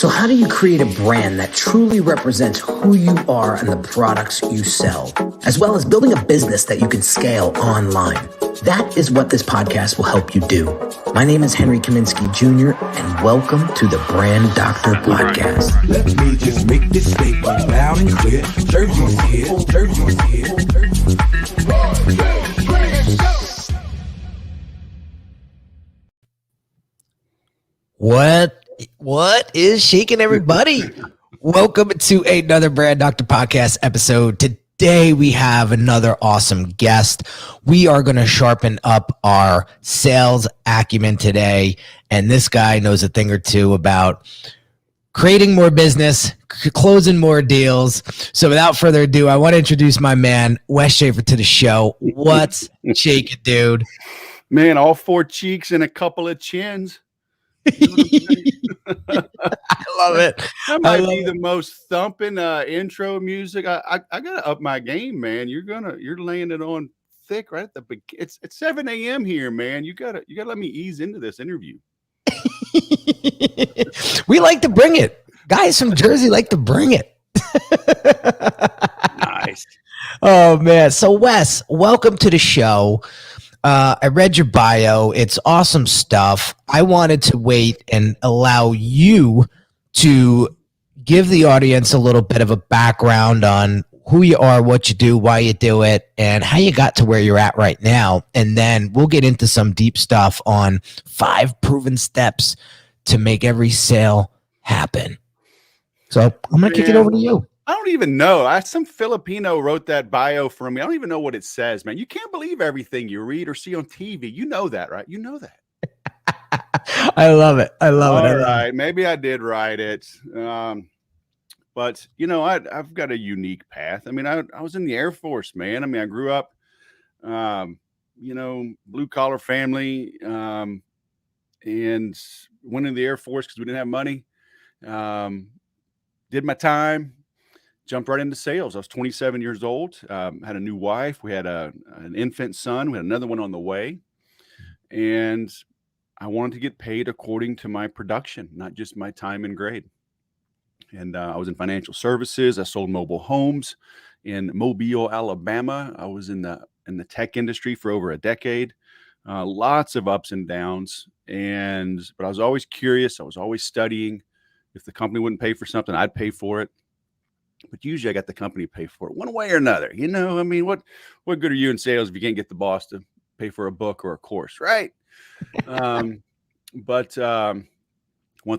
So how do you create a brand that truly represents who you are and the products you sell, as well as building a business that you can scale online? That is what this podcast will help you do. My name is Henry Kaminski Jr., and welcome to the Brand Doctor Podcast. Let me just make this statement loud and clear. Jersey's here, Jersey's here. What is shaking, everybody? Welcome to another Brand Doctor Podcast episode. Today we have another awesome guest. We are going to sharpen up our sales acumen today, and this guy knows a thing or two about creating more business, closing more deals. So without further ado, I want to introduce my man, Wes Schaeffer, to the show. What's shaking, dude? Man, all four cheeks and a couple of chins. I love it. That might be the most thumping intro music. I gotta up my game, man. You're laying it on thick right at the beginning. It's 7 a.m. here, man. You gotta let me ease into this interview. We like to bring it. Guys from Jersey like to bring it. Nice. Oh man. So Wes, welcome to the show. I read your bio. It's awesome stuff. I wanted to wait and allow you to give the audience a little bit of a background on who you are, what you do, why you do it, and how you got to where you're at right now. And then we'll get into some deep stuff on 5 proven steps to make every sale happen. So I'm going to kick it over to you. I don't even know. Some Filipino wrote that bio for me. I don't even know what it says, man. You can't believe everything you read or see on TV. You know that, right? You know that. I love it. I love it. All right. Maybe I did write it. But, you know, I've got a unique path. I mean, I was in the Air Force, man. I mean, I grew up, you know, blue-collar family, and went in the Air Force because we didn't have money. Did my time. Jumped right into sales. I was 27 years old, had a new wife. We had an infant son. We had another one on the way. And I wanted to get paid according to my production, not just my time and grade. And I was in financial services. I sold mobile homes in Mobile, Alabama. I was in the tech industry for over a decade. Lots of ups and downs. But I was always curious. I was always studying. If the company wouldn't pay for something, I'd pay for it. But usually I got the company to pay for it one way or another. You know, I mean, what good are you in sales if you can't get the boss to pay for a book or a course, right? But one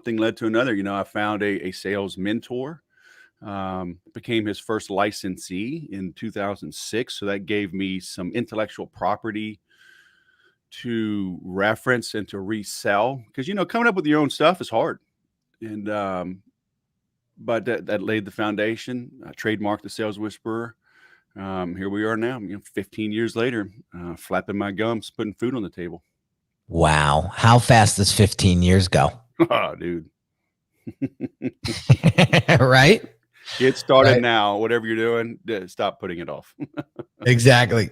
thing led to another. You know, I found a sales mentor, became his first licensee in 2006. So that gave me some intellectual property to reference and to resell. Because, you know, coming up with your own stuff is hard. But that laid the foundation. I trademarked the Sales Whisperer. Here we are now, 15 years later, flapping my gums, putting food on the table. Wow. How fast does 15 years go? Oh, dude. Right? Get started now. Whatever you're doing, stop putting it off. Exactly.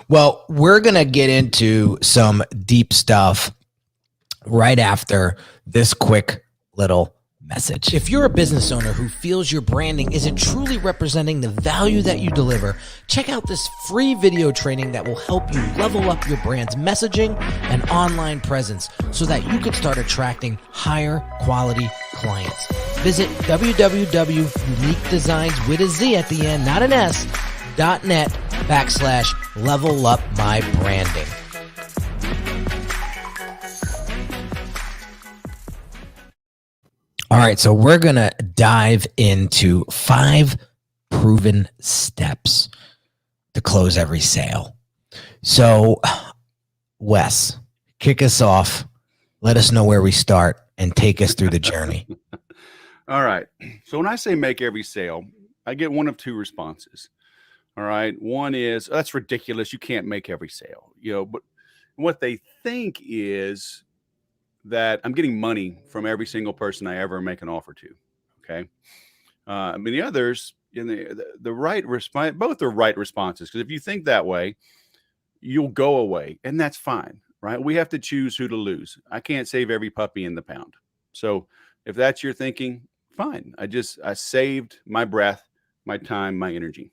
Well, we're going to get into some deep stuff right after this quick little message. If you're a business owner who feels your branding isn't truly representing the value that you deliver, check out this free video training that will help you level up your brand's messaging and online presence so that you can start attracting higher quality clients. Visit www.uniquedesignz with a Z at the end, not an S, .net/level up my branding. All right, so we're going to dive into 5 proven steps to close every sale. So, Wes, kick us off. Let us know where we start and take us through the journey. All right. So when I say make every sale, I get one of 2 responses. All right. One is, that's ridiculous. You can't make every sale. You know, but what they think is that I'm getting money from every single person I ever make an offer to. Okay. I mean, the others in the right response, both are right responses. Because if you think that way, you'll go away, and that's fine. Right. We have to choose who to lose. I can't save every puppy in the pound. So If that's your thinking, fine. I saved my breath, my time, my energy.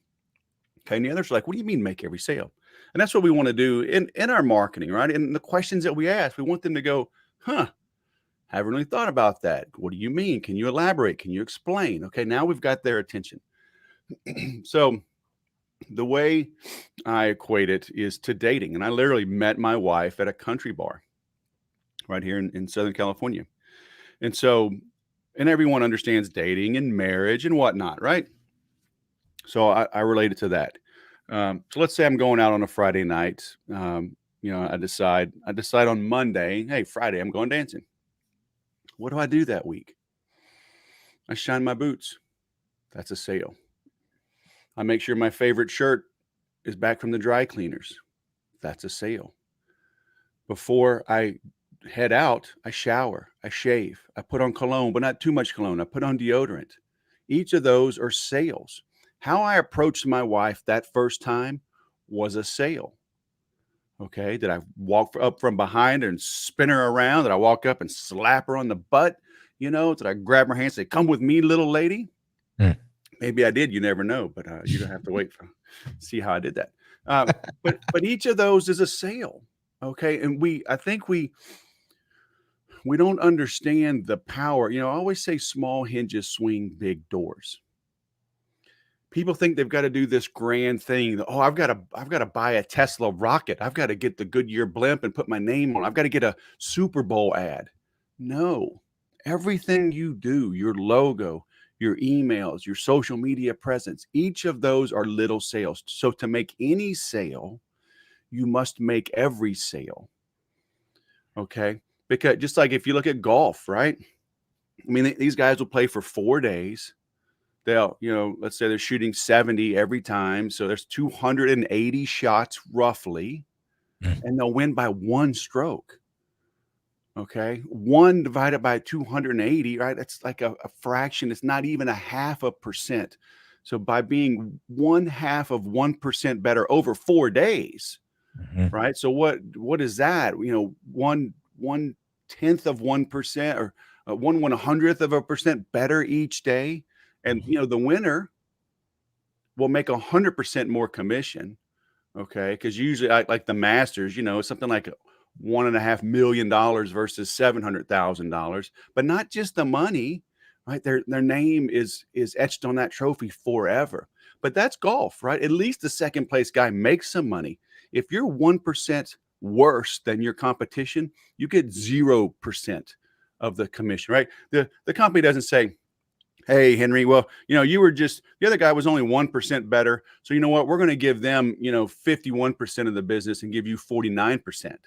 Okay. And the others are like, what do you mean make every sale? And that's what we want to do in our marketing, right? And the questions that we ask, we want them to go, huh, haven't really thought about that. What do you mean? Can you elaborate? Can you explain? Okay. Now we've got their attention. So the way I equate it is to dating. And I literally met my wife at a country bar right here in Southern California. And so, and everyone understands dating and marriage and whatnot, right? So I relate it to that. So let's say I'm going out on a Friday night. I decide on Monday, hey, Friday, I'm going dancing. What do I do that week? I shine my boots. That's a sale. I make sure my favorite shirt is back from the dry cleaners. That's a sale. Before I head out, I shower, I shave, I put on cologne, but not too much cologne. I put on deodorant. Each of those are sales. How I approached my wife that first time was a sale. Okay. Did I walk up from behind her and spin her around? Did I walk up and slap her on the butt? Did I grab her hand and say, come with me, little lady? Maybe I did. You never know, but you don't have to wait for see how I did that. But each of those is a sale. Okay. And I think we don't understand the power. I always say small hinges swing big doors. People think they've got to do this grand thing. Oh, I've got to buy a Tesla rocket. I've got to get the Goodyear blimp and put my name on. I've got to get a Super Bowl ad. No, everything you do, your logo, your emails, your social media presence, each of those are little sales. So to make any sale, you must make every sale. Okay. Because just like if you look at golf, right? I mean, these guys will play for 4 days. They'll, let's say they're shooting 70 every time. So there's 280 shots roughly, and they'll win by 1 stroke. Okay. 1 divided by 280, right? That's like a fraction. It's not even 0.5%. So by being 1/2 of 1% better over 4 days, right? So what is that? 1/10 of 1% or 1/100th of a percent better each day. And, the winner will make 100% more commission. Okay. Because usually like the Masters, something like $1.5 million versus $700,000, but not just the money, right? Their name is etched on that trophy forever. But that's golf, right? At least the second place guy makes some money. If you're 1% worse than your competition, you get 0% of the commission, right? The company doesn't say, hey, Henry, well, you were the other guy was only 1% better. So you know what? We're going to give them, 51% of the business and give you 49%.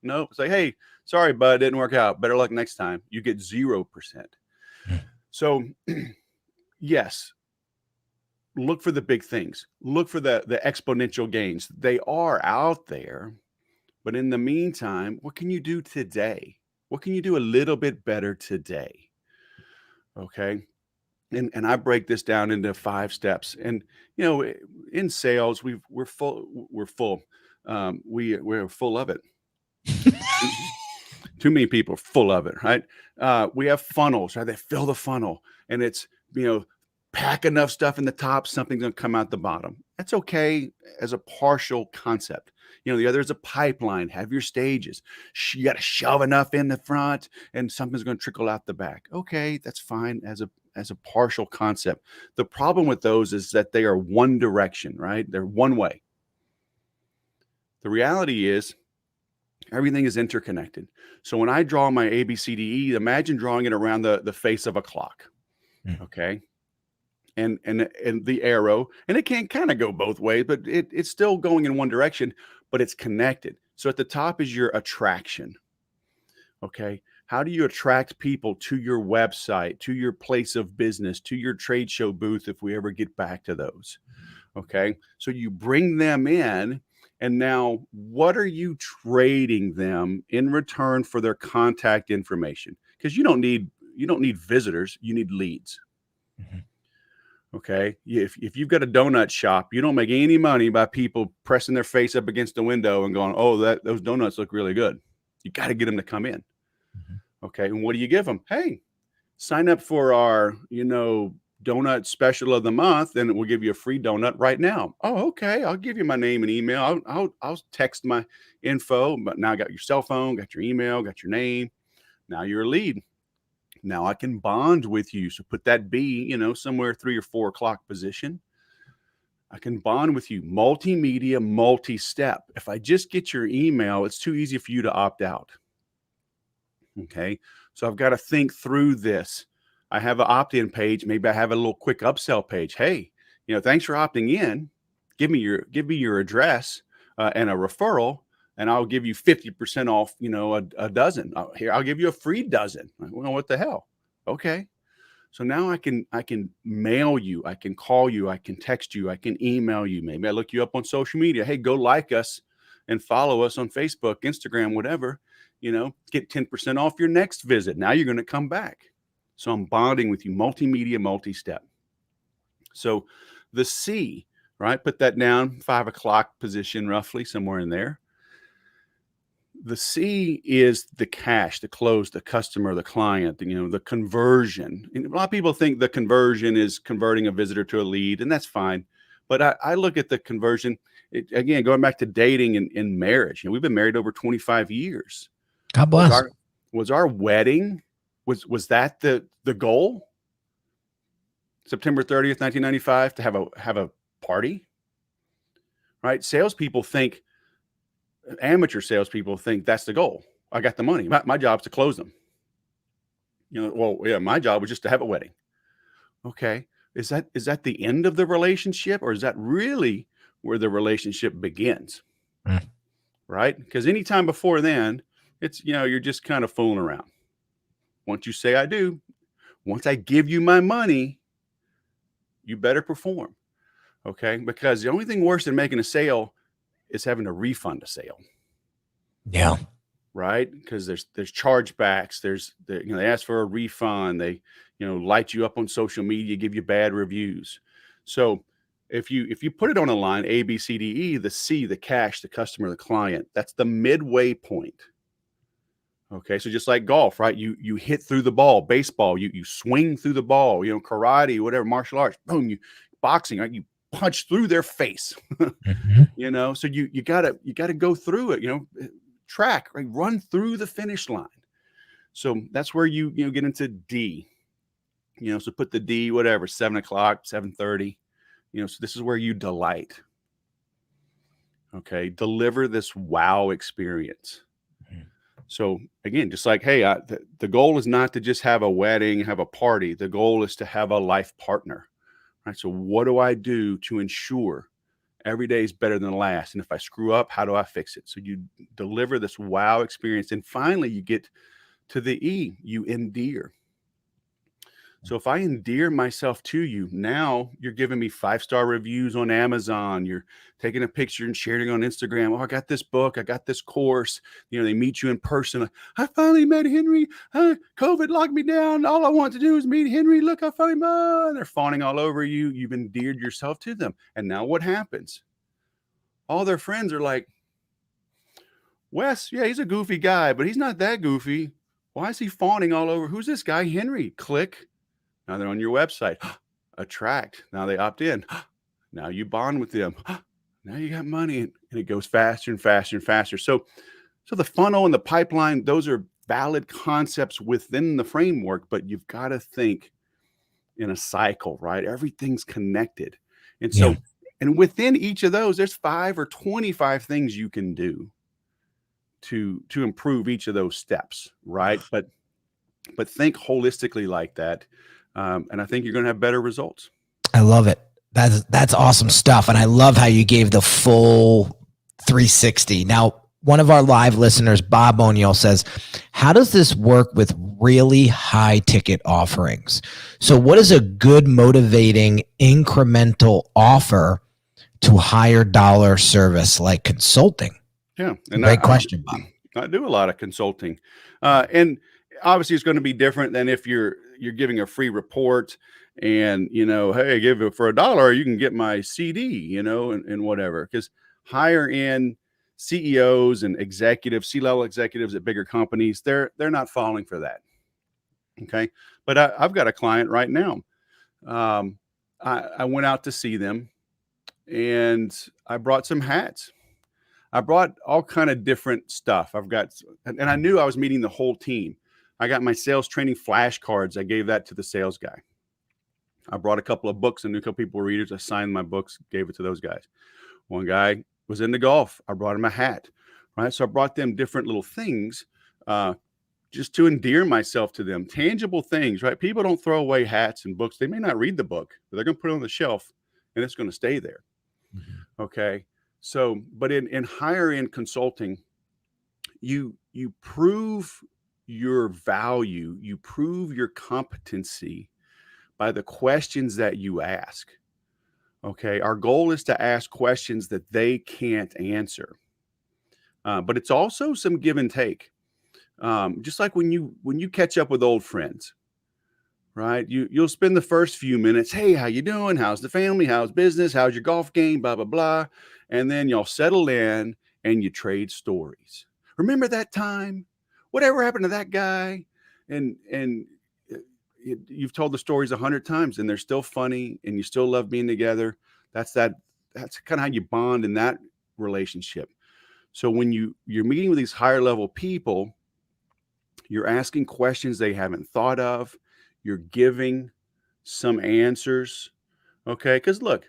No, it's like, hey, sorry, bud, it didn't work out. Better luck next time. You get 0%. So yes, look for the big things. Look for the exponential gains. They are out there. But in the meantime, what can you do today? What can you do a little bit better today? Okay. And I break this down into 5 steps. And in sales, we're full. We're full of it. Too many people are full of it, right? We have funnels, right? They fill the funnel, and it's pack enough stuff in the top, something's going to come out the bottom. That's okay as a partial concept. The other is a pipeline. Have your stages. You got to shove enough in the front, and something's going to trickle out the back. Okay, that's fine as a partial concept. The problem with those is that they are one direction, right? They're one way. The reality is everything is interconnected. So when I draw my ABCDE, imagine drawing it around the face of a clock. Okay. And the arrow, and it can kind of go both ways, but it's still going in one direction, but it's connected. So at the top is your attraction. Okay. How do you attract people to your website, to your place of business, to your trade show booth, if we ever get back to those? Okay. So you bring them in, and now what are you trading them in return for their contact information? Because you don't need visitors, you need leads. Okay. If you've got a donut shop, you don't make any money by people pressing their face up against the window and going, oh, those donuts look really good. You got to get them to come in. Okay. And what do you give them? Hey, sign up for our, donut special of the month, and we'll give you a free donut right now. Oh, okay. I'll give you my name and email. I'll text my info, but now I got your cell phone, got your email, got your name. Now you're a lead. Now I can bond with you. So put that B, somewhere 3 or 4 o'clock position. I can bond with you. Multimedia, multi-step. If I just get your email, it's too easy for you to opt out. Okay. So I've got to think through this. I have an opt-in page. Maybe I have a little quick upsell page. Hey, thanks for opting in. Give me your address and a referral, and I'll give you 50% off, a dozen. Here, I'll give you a free dozen. Well, what the hell? Okay. So now I can mail you, I can call you, I can text you, I can email you. Maybe I look you up on social media. Hey, go like us and follow us on Facebook, Instagram, whatever. Get 10% off your next visit. Now you're going to come back. So I'm bonding with you, multimedia, multi-step. So the C, right? Put that down, 5 o'clock position, roughly somewhere in there. The C is the cash, the close, the customer, the client, the conversion. And a lot of people think the conversion is converting a visitor to a lead, and that's fine. But I look at the conversion, again, going back to dating and marriage. We've been married over 25 years. God bless. Was our wedding, was that the goal? September 30th, 1995, to have a party, right? Amateur salespeople think that's the goal. I got the money. My job's to close them. My job was just to have a wedding. Okay. Is that the end of the relationship, or is that really where the relationship begins? Right? Because anytime before then, it's, you're just kind of fooling around. Once you say I do, once I give you my money, you better perform. Okay. Because the only thing worse than making a sale is having to refund a sale. Yeah. Right. Because there's chargebacks. They ask for a refund. They, light you up on social media, give you bad reviews. So if you put it on a line, A, B, C, D, E, the C, the cash, the customer, the client, that's the midway point. Okay. So just like golf, right? You hit through the ball, baseball, you swing through the ball, karate, whatever, martial arts, boom, boxing, right? You punch through their face. Mm-hmm. So you gotta go through it, track, right? Run through the finish line. So that's where you get into D, so put the D, whatever, 7 o'clock, 7:30, so this is where you delight. Okay. Deliver this wow experience. So again, just like, hey, the goal is not to just have a wedding, have a party. The goal is to have a life partner, right? So what do I do to ensure every day is better than the last? And if I screw up, how do I fix it? So you deliver this wow experience. And finally, you get to the E, you endear. So if I endear myself to you, now you're giving me 5-star reviews on Amazon. You're taking a picture and sharing it on Instagram. Oh, I got this book. I got this course. They meet you in person. I finally met Henry. COVID locked me down. All I want to do is meet Henry. Look, I finally met. They're fawning all over you. You've endeared yourself to them. And now what happens? All their friends are like, Wes, yeah, he's a goofy guy, but he's not that goofy. Why is he fawning all over? Who's this guy? Henry. Click. Now they're on your website. Attract. Now they opt in. Now you bond with them. Now you got money, and it goes faster and faster and faster. So the funnel and the pipeline, those are valid concepts within the framework, but you've got to think in a cycle, right? Everything's connected. And so, and within each of those, there's 5 or 25 things you can do to improve each of those steps, right? But think holistically like that. And I think you're going to have better results. I love it. That's awesome stuff. And I love how you gave the full 360. Now, one of our live listeners, Bob O'Neill, says, how does this work with really high ticket offerings? So what is a good motivating incremental offer to higher dollar service like consulting? Yeah. And Great question, Bob. I do a lot of consulting. And obviously it's going to be different than if you're giving a free report and, hey, give it for $1, you can get my CD, and whatever. Because higher end CEOs and executives, C-level executives at bigger companies, they're not falling for that. Okay. But I've got a client right now. I went out to see them and I brought some hats. I brought all kind of different stuff. And I knew I was meeting the whole team. I got my sales training flashcards. I gave that to the sales guy. I brought a couple of books. I knew a couple people were readers. I signed my books, gave it to those guys. One guy was into golf. I brought him a hat, right? So I brought them different little things just to endear myself to them. Tangible things, right? People don't throw away hats and books. They may not read the book, but they're going to put it on the shelf and it's going to stay there. Mm-hmm. Okay. So, but in higher end consulting, you prove your value, you prove your competency by the questions that you ask. Okay. Our goal is to ask questions that they can't answer. But it's also some give and take. Just like when you catch up with old friends, right? You'll spend the first few minutes, hey, how you doing? How's the family? How's business? How's your golf game? Blah, blah, blah. And then y'all settle in and you trade stories. Remember that time? Whatever happened to that guy? And you've told the stories 100 times and they're still funny and you still love being together. That's kind of how you bond in that relationship. So when you're meeting with these higher level people, you're asking questions they haven't thought of. You're giving some answers. Okay. Because look,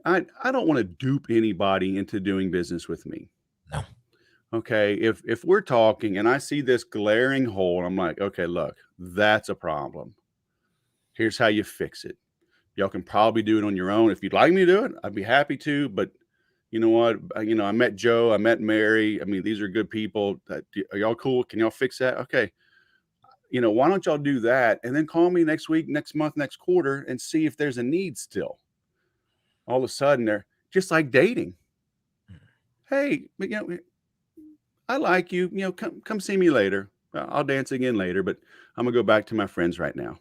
I don't want to dupe anybody into doing business with me. No. Okay. If we're talking and I see this glaring hole, I'm like, okay, look, that's a problem. Here's how you fix it. Y'all can probably do it on your own. If you'd like me to do it, I'd be happy to. But you know what? I met Joe. I met Mary. I mean, these are good people. Are y'all cool? Can y'all fix that? Okay. Why don't y'all do that? And then call me next week, next month, next quarter and see if there's a need still. All of a sudden they're just like dating. Hey, I like you, come see me later. I'll dance again later, but I'm gonna go back to my friends right now.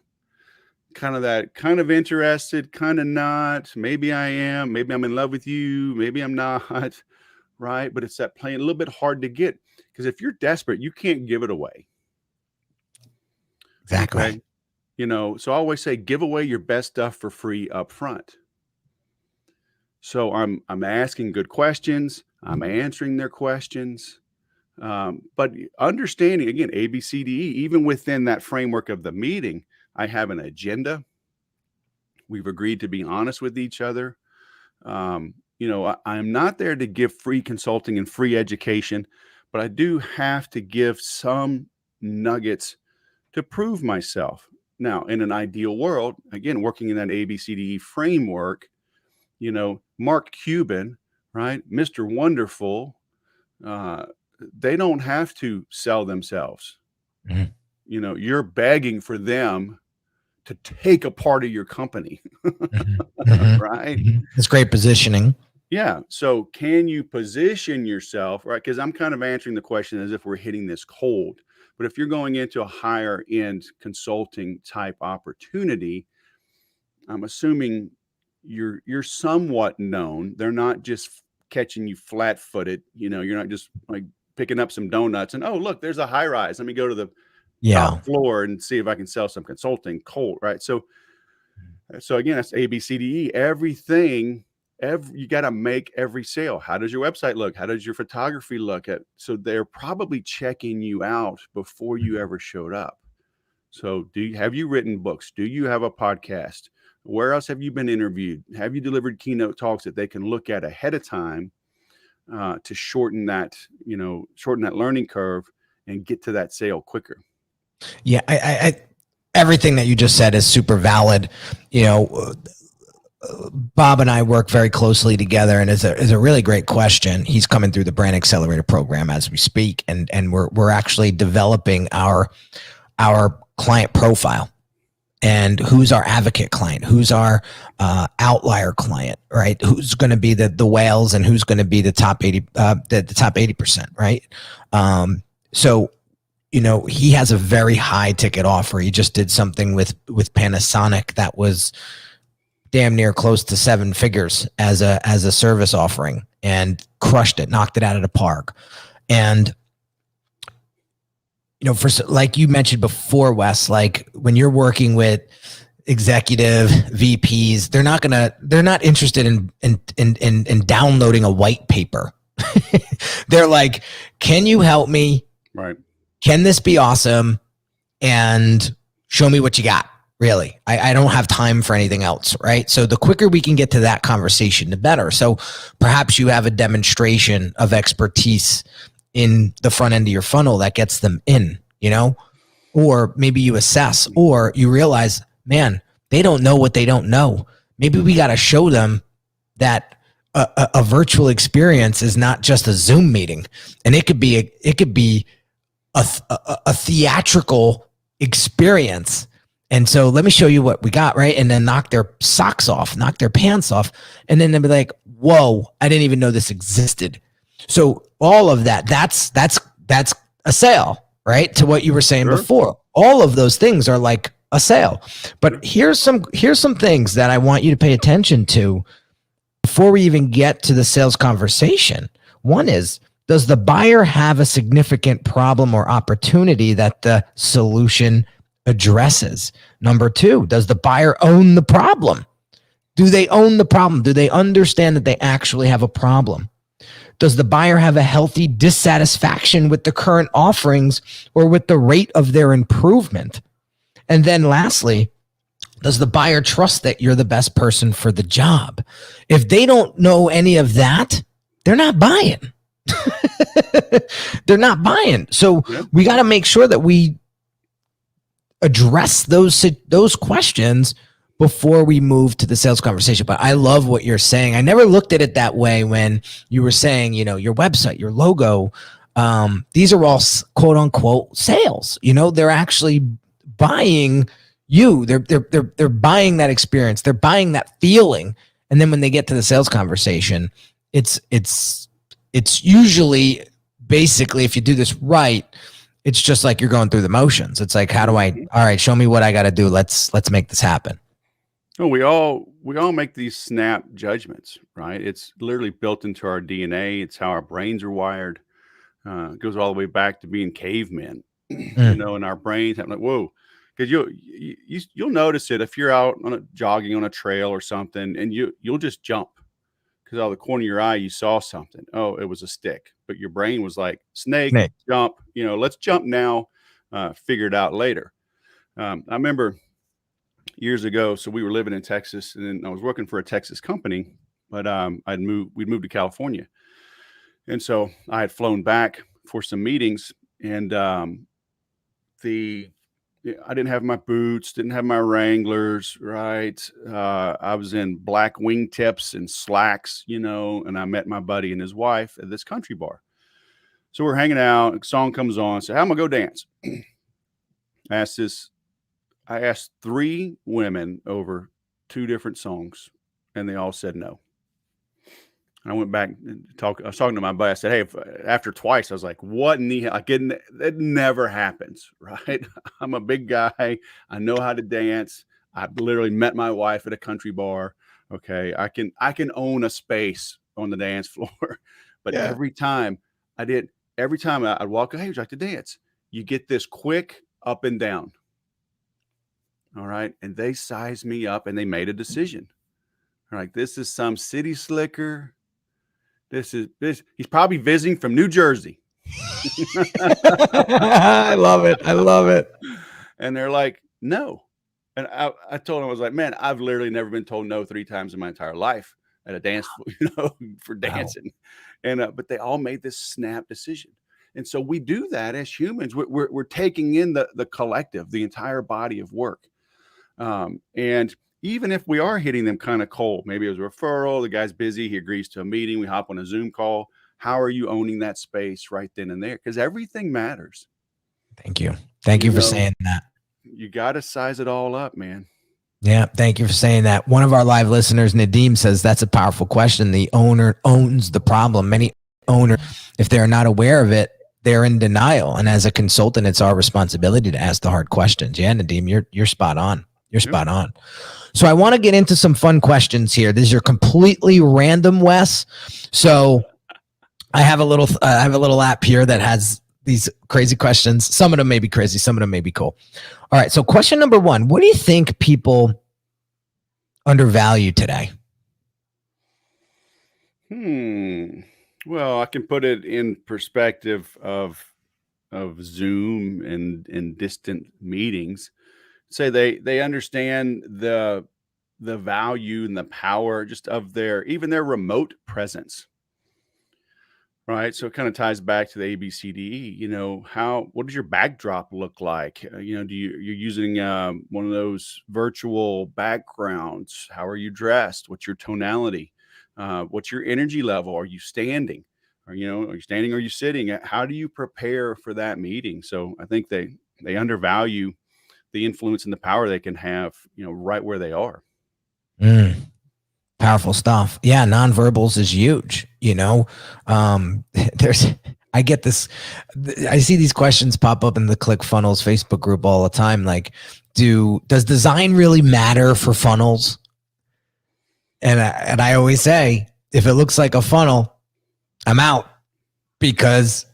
Kind of interested, kind of not. Maybe I am, maybe I'm in love with you. Maybe I'm not. Right. But it's that playing a little bit hard to get because if you're desperate, you can't give it away. Exactly. Okay? So I always say, give away your best stuff for free up front. So I'm asking good questions. I'm answering their questions. But understanding, again, A, B, C, D, E, even within that framework of the meeting, I have an agenda. We've agreed to be honest with each other. I'm not there to give free consulting and free education, but I do have to give some nuggets to prove myself. Now, in an ideal world, again, working in that ABCDE framework, Mark Cuban, right? Mr. Wonderful, they don't have to sell themselves. Mm-hmm. You're begging for them to take a part of your company, mm-hmm. right? Mm-hmm. It's great positioning. Yeah. So can you position yourself, right? Because I'm kind of answering the question as if we're hitting this cold. But if you're going into a higher end consulting type opportunity, I'm assuming you're somewhat known. They're not just catching you flat footed. You're not just like picking up some donuts and, oh, look, there's a high rise. Let me go to the top floor and see if I can sell some consulting cold. Right. So again, that's A, B, C, D, E, everything. You got to make every sale. How does your website look? How does your photography look? So they're probably checking you out before you ever showed up. So have you written books? Do you have a podcast? Where else have you been interviewed? Have you delivered keynote talks that they can look at ahead of time to shorten that learning curve and get to that sale quicker? Yeah, I everything that you just said is super valid. Bob and I work very closely together, and is a really great question. He's coming through the Brand Accelerator program as we speak, and we're actually developing our client profile and who's our advocate client, who's our outlier client, right? Who's going to be the whales and who's going to be the top 80, the top 80%, right? So he has a very high ticket offer. He just did something with Panasonic that was damn near close to 7 figures as a service offering and crushed it, knocked it out of the park. And like you mentioned before, Wes, like when you're working with executive VPs, they're not interested in downloading a white paper. They're like, can you help me? Right. Can this be awesome? And show me what you got. Really. I don't have time for anything else. Right. So the quicker we can get to that conversation, the better. So perhaps you have a demonstration of expertise in the front end of your funnel that gets them in, or maybe you assess, or you realize, man, they don't know what they don't know. Maybe we got to show them that a virtual experience is not just a Zoom meeting, and it could be a theatrical experience. And so let me show you what we got, right? And then knock their socks off, knock their pants off, and then they'll be like, "Whoa, I didn't even know this existed." So all of that's a sale, right? To what you were saying before. All of those things are like a sale. But here's some things that I want you to pay attention to before we even get to the sales conversation. One is, does the buyer have a significant problem or opportunity that the solution addresses? Number two, does the buyer own the problem? Do they own the problem? Do they understand that they actually have a problem? Does the buyer have a healthy dissatisfaction with the current offerings or with the rate of their improvement? And then lastly, does the buyer trust that you're the best person for the job? If they don't know any of that, they're not buying. They're not buying. So we got to make sure that we address those questions before we move to the sales conversation. But I love what you're saying. I never looked at it that way when you were saying, your website, your logo, these are all quote unquote sales. They're actually buying you. They're buying that experience. They're buying that feeling. And then when they get to the sales conversation, it's usually, basically, if you do this right, it's just like you're going through the motions. It's like, all right, show me what I got to do. Let's make this happen. No, we all make these snap judgments, right? It's literally built into our DNA. It's how our brains are wired. It goes all the way back to being cavemen, in our brains. I'm like, whoa, because you'll notice it if you're out jogging on a trail or something, and you'll just jump because out of the corner of your eye you saw something. Oh, it was a stick, but your brain was like, snake. Jump. Let's jump now. Figure it out later. I remember years ago, so we were living in Texas, and then I was working for a Texas company, but we'd moved to California. And so I had flown back for some meetings, and I didn't have my boots, didn't have my Wranglers, right? I was in black wingtips and slacks, and I met my buddy and his wife at this country bar. So we're hanging out, a song comes on, so how am I going to go dance? I asked 3 women over 2 different songs, and they all said no. I went back and I was talking to my buddy. I said, hey, after twice, I was like, what in the hell? It never happens, right? I'm a big guy. I know how to dance. I literally met my wife at a country bar. Okay. I can own a space on the dance floor. But every time I'd walk, hey, would you like to dance? You get this quick up and down. All right. And they sized me up and they made a decision. All right. This is some city slicker. He's probably visiting from New Jersey. I love it. And they're like, no. And I told him, I was like, man, I've literally never been told no 3 times in my entire life at a dance, for dancing. Wow. And, but they all made this snap decision. And so we do that as humans. We're taking in the collective, the entire body of work. And even if we are hitting them kind of cold, maybe it was a referral, the guy's busy, he agrees to a meeting, we hop on a Zoom call. How are you owning that space right then and there? Because everything matters. Thank you. Thank you for saying that. You got to size it all up, man. Yeah. Thank you for saying that. One of our live listeners, Nadeem, says that's a powerful question. The owner owns the problem. Many owners, if they're not aware of it, they're in denial. And as a consultant, it's our responsibility to ask the hard questions. Yeah, Nadeem, you're spot on. You're spot on. So I want to get into some fun questions here. These are completely random, Wes. So I have a little app here that has these crazy questions. Some of them may be crazy. Some of them may be cool. All right. So question number 1, what do you think people undervalue today? Well, I can put it in perspective of Zoom and distant meetings. Say they understand the value and the power just of even their remote presence. Right. So it kind of ties back to the ABCDE, what does your backdrop look like? You're using one of those virtual backgrounds? How are you dressed? What's your tonality? What's your energy level? Are you standing? Are you standing? Are you sitting? How do you prepare for that meeting? So I think they undervalue the influence and the power they can have, right where they are. Powerful stuff. Yeah. Nonverbals is huge. I get this. I see these questions pop up in the ClickFunnels Facebook group all the time. Like, does design really matter for funnels? And I always say, if it looks like a funnel, I'm out, because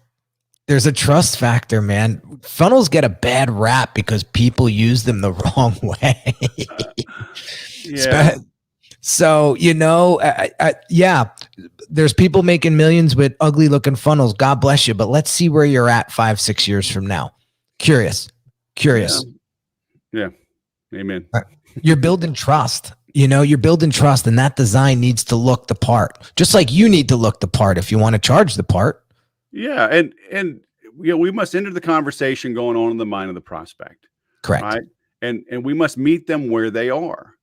there's a trust factor, man. Funnels get a bad rap because people use them the wrong way. Yeah. So, yeah, there's people making millions with ugly looking funnels. God bless you. But let's see where you're at 5-6 years from now. Curious. Yeah. Amen. You're building trust. You're building trust, and that design needs to look the part, just like you need to look the part if you want to charge the part. Yeah. And we must enter the conversation going on in the mind of the prospect. Correct. Right. And we must meet them where they are.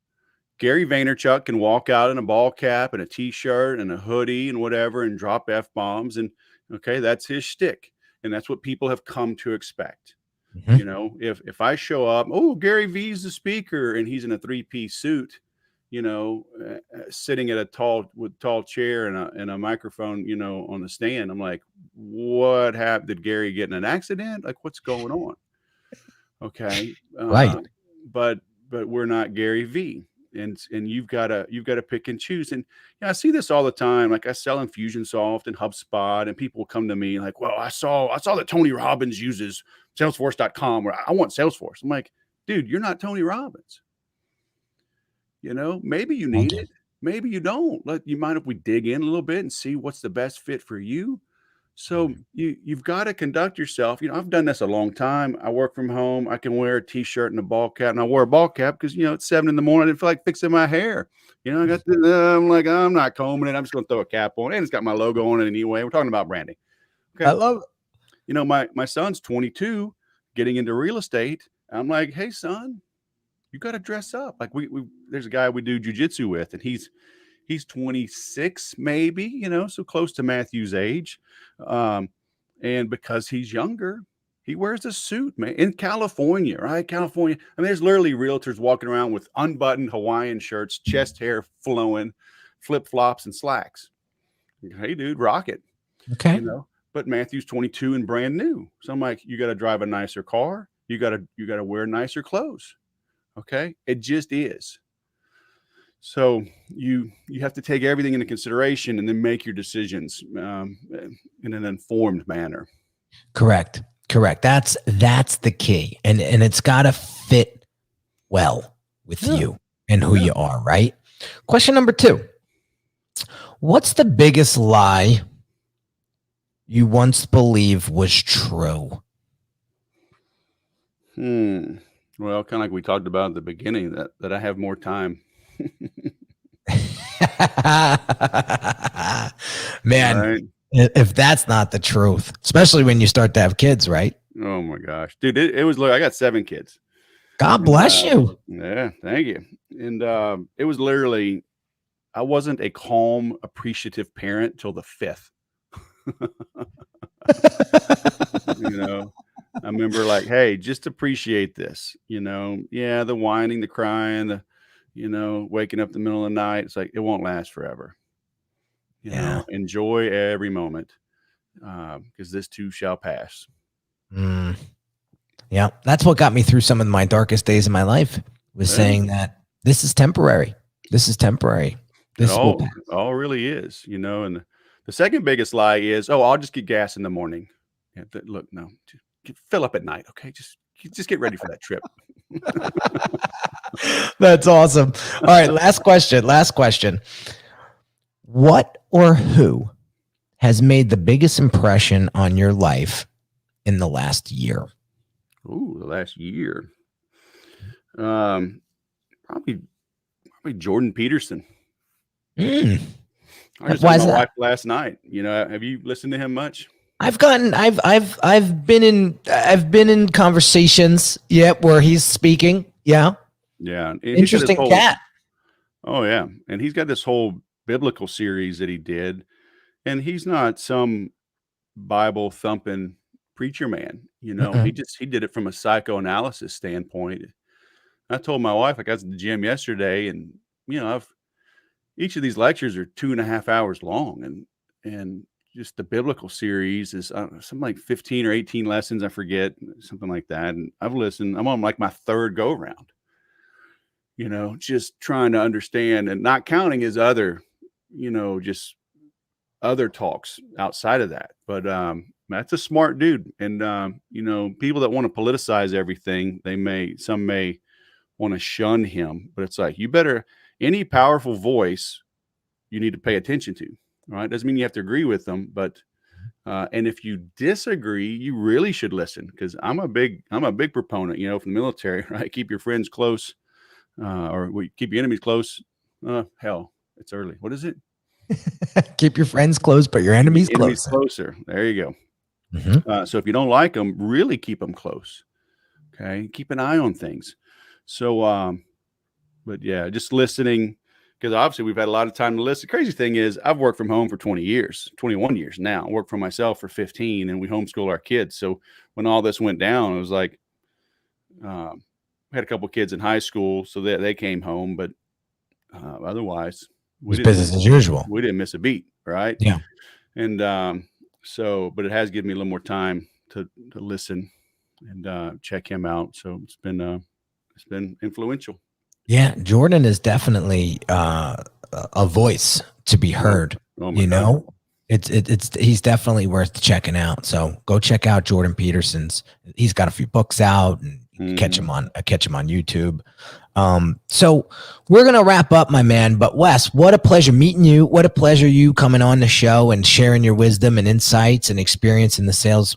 Gary Vaynerchuk can walk out in a ball cap and a t-shirt and a hoodie and whatever and drop F-bombs. And okay, that's his shtick. And that's what people have come to expect. Mm-hmm. If I show up, Gary V's the speaker and he's in a 3-piece suit, sitting at a tall chair and a microphone, on the stand. I'm like, what happened? Did Gary get in an accident? Like, what's going on? Okay. Right. But we're not Gary V. And you've got to pick and choose. And I see this all the time. Like, I sell Infusionsoft and HubSpot, and people will come to me like, well, I saw that Tony Robbins uses Salesforce.com, or I want Salesforce. I'm like, dude, you're not Tony Robbins. Maybe you need it. Maybe you don't. You mind if we dig in a little bit and see what's the best fit for you? So you've got to conduct yourself. I've done this a long time. I work from home. I can wear a t-shirt and a ball cap, and I wore a ball cap because, it's 7 a.m. I didn't feel like fixing my hair. I got I'm like, I'm not combing it. I'm just going to throw a cap on it. And it's got my logo on it anyway. We're talking about branding. Okay. I love it. My son's 22, getting into real estate. I'm like, hey, son, you got to dress up. Like there's a guy we do jujitsu with, and he's 26, maybe, so close to Matthew's age. And because he's younger, he wears a suit, man, in California, right? California. I mean, there's literally realtors walking around with unbuttoned Hawaiian shirts, chest hair flowing, flip flops and slacks. Hey, dude, rock it. Okay. But Matthew's 22 and brand new. So I'm like, you got to drive a nicer car. You got to wear nicer clothes. Okay. It just is. So you have to take everything into consideration and then make your decisions in an informed manner. Correct. That's the key. And it's got to fit well with you and who you are, right? Question number 2. What's the biggest lie you once believed was true? Well, kind of like we talked about at the beginning, that I have more time. Man, right? If that's not the truth, especially when you start to have kids, right? Oh my gosh, dude, it was I got 7 kids. God bless you. Yeah, thank you. And it was literally, I wasn't a calm, appreciative parent till the 5th. I remember like, hey, just appreciate this. The whining, the crying, the waking up in the middle of the night. It's like, it won't last forever. Enjoy every moment because this too shall pass. Yeah. That's what got me through some of my darkest days in my life, was saying that this is temporary. This is temporary. This all really is, and the second biggest lie is, I'll just get gas in the morning. Yeah, look, no, fill up at night. Okay. Just get ready for that trip. That's awesome. All right. Last question. What or who has made the biggest impression on your life in the last year? Ooh, the last year. Probably Jordan Peterson. Mm. I just Why had is my that? wife last night. Have you listened to him much? I've been in conversations, where he's speaking. Yeah. Yeah. And he's got this Interesting cat. Oh yeah. And he's got this whole biblical series that he did. And he's not some Bible thumping preacher man. He did it from a psychoanalysis standpoint. I told my wife, I got to the gym yesterday, and each of these lectures are 2.5 hours long, and just the biblical series is something like 15 or 18 lessons. I forget, something like that. And I've listened, I'm on like my third go round, just trying to understand and not counting his other, just other talks outside of that. But that's a smart dude. And people that want to politicize everything, some may want to shun him, but it's like, any powerful voice you need to pay attention to. All right. Doesn't mean you have to agree with them, but and if you disagree, you really should listen, because I'm a big proponent, from the military, right? Keep your friends close, or keep your enemies close. Hell, it's early. What is it? Keep your friends close, but your enemies closer. There you go. Mm-hmm. So if you don't like them, really keep them close. Okay. Keep an eye on things. So, but yeah, just listening, because obviously we've had a lot of time to listen. The crazy thing is, I've worked from home for 21 years now. I work for myself for 15, and we homeschool our kids. So when all this went down, it was like, we had a couple kids in high school, so they came home, but otherwise, It's business as usual. We didn't miss a beat, right? Yeah. And but it has given me a little more time to listen and check him out. So it's been influential. Yeah, Jordan is definitely a voice to be heard. Oh my God. He's definitely worth checking out. So go check out Jordan Peterson's. He's got a few books out, and you can catch him on YouTube. So we're gonna wrap up, my man. But Wes, what a pleasure meeting you. What a pleasure you coming on the show and sharing your wisdom and insights and experience in the sales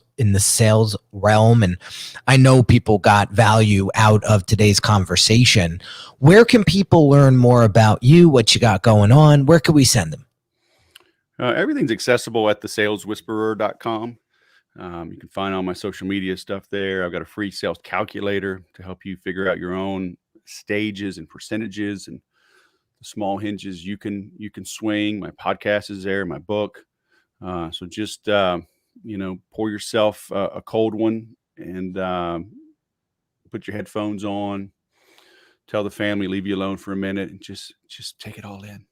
realm. And I know people got value out of today's conversation. Where can people learn more about you, what you got going on? Where can we send them? Everything's accessible at thesaleswhisperer.com. You can find all my social media stuff there. I've got a free sales calculator to help you figure out your own stages and percentages and the small hinges you can swing. My podcast is there, my book. So just pour yourself a cold one and put your headphones on. Tell the family, leave you alone for a minute, and just take it all in.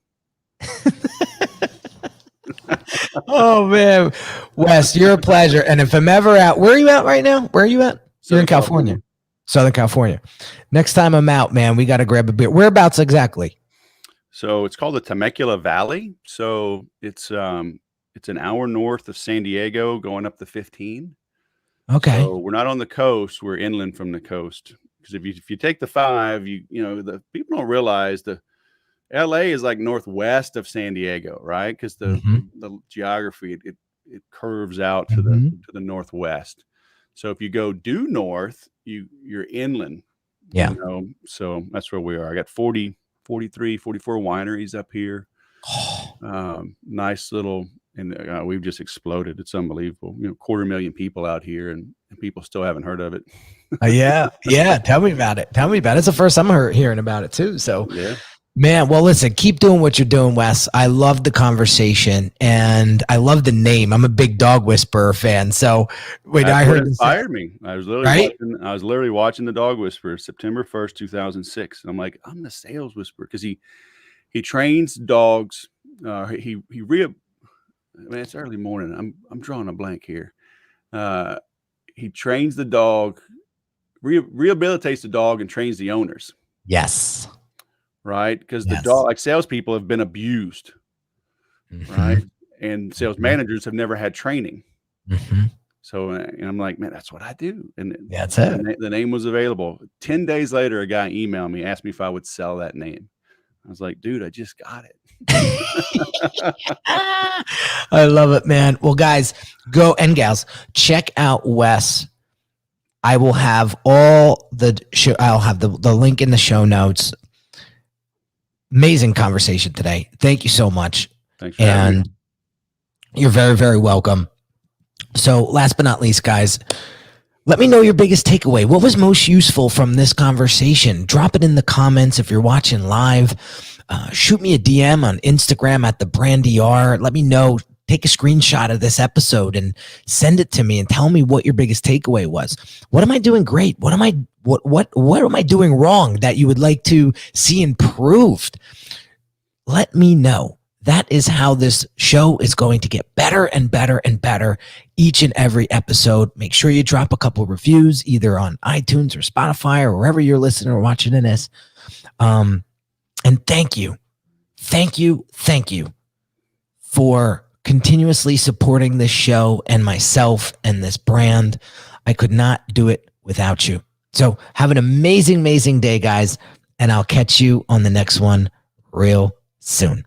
Oh man, Wes, you're a pleasure. And if I'm ever out, where are you at right now? Where are you at? You're in California. Southern California. Next time I'm out, man, we got to grab a beer. Whereabouts exactly? So it's called the Temecula Valley. So it's an hour north of San Diego, going up the 15. Okay. So we're not on the coast. We're inland from the coast. Because if you take the 5, the people don't realize the LA is like northwest of San Diego, right? Because the geography it curves out to the northwest. So if you go due north, you're inland. Yeah. So that's where we are. I got 40, 43, 44 wineries up here. Nice little, and we've just exploded. It's unbelievable. 250,000 people out here, and people still haven't heard of it. Yeah. Tell me about it. It's the first time I'm hearing about it too. So yeah. Man, well, listen, keep doing what you're doing, Wes. I love the conversation, and I love the name. I'm a big Dog Whisperer fan. So when I heard inspired me. I was literally watching the Dog Whisperer September 1st, 2006. And I'm like, I'm the sales whisperer, because he trains dogs. It's early morning. I'm drawing a blank here. He trains the dog, rehabilitates the dog, and trains the owners. Yes. Right? Because the dog, like salespeople, have been abused, right? And sales managers have never had training. So, and I'm like, man, that's what I do. And That's it. the name was available. 10 days later, a guy emailed me, asked me if I would sell that name. I was like, dude, I just got it. I love it, man. Well, guys, go and gals, check out Wes. I will have all the show. I'll have the link in the show notes. Amazing conversation today. Thank you so much. Thanks for having me. You're very, very welcome. So last but not least, guys, let me know your biggest takeaway. What was most useful from this conversation? Drop it in the comments if you're watching live. Shoot me a DM on Instagram at @thebrandr. Let me know. Take a screenshot of this episode and send it to me and tell me what your biggest takeaway was. What am I doing great? What am I doing wrong that you would like to see improved? Let me know. That is how this show is going to get better and better and better each and every episode. Make sure you drop a couple reviews either on iTunes or Spotify or wherever you're listening or watching this. And thank you for continuously supporting this show and myself and this brand. I could not do it without you. So have an amazing, amazing day, guys. And I'll catch you on the next one real soon.